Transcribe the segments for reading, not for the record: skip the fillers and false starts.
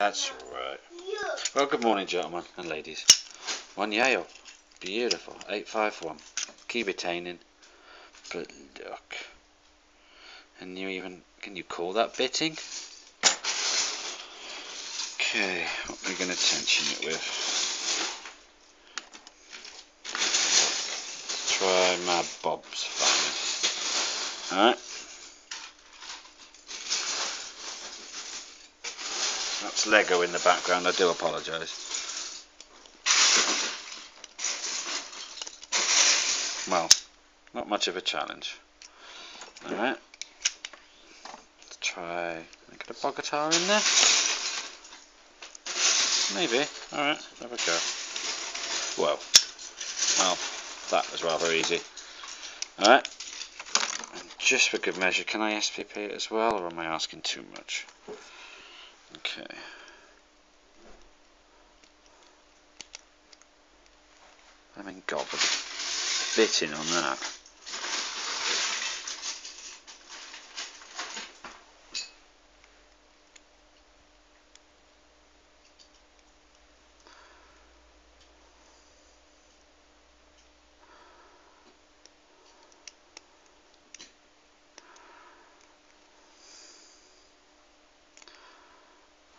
That's right. Well, good morning, gentlemen and ladies. One Yale. Beautiful. 851. Key retaining. Padlock. And can you call that bitting? Okay, what are we going to tension it with? Let's try my Bob's finest. Alright. That's Lego in the background, I do apologise. Well, not much of a challenge. Alright. Let's try, get a bogatar in there. Maybe. Alright, there we go. Whoa. Well, that was rather easy. Alright. And just for good measure, can I SPP it as well, or am I asking too much? Okay. I mean, God, but bitting on that.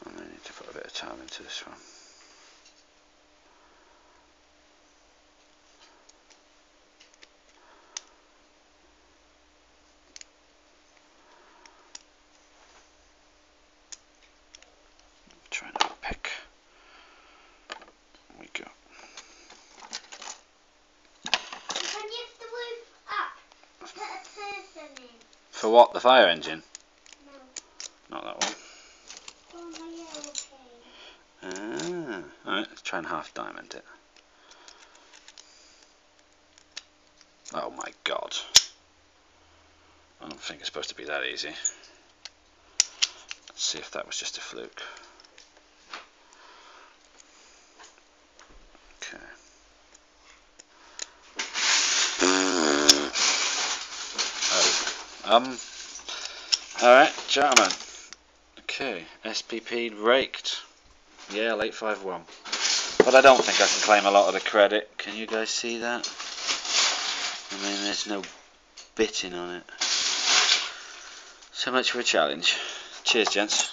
And I need to put a bit of time into this one. Try and have a pick. There we go. Can you lift the roof up? Put a person in. For what? The fire engine? No. Not that one. Oh, my Ah, alright, let's try and half diamond it. Oh my God. I don't think it's supposed to be that easy. Let's see if that was just a fluke. Okay. Oh. Alright, gentlemen. Okay, SPP'd raked. Yale 851. But I don't think I can claim a lot of the credit. Can you guys see that? I mean, there's no bitting on it. So much for a challenge. Cheers, gents.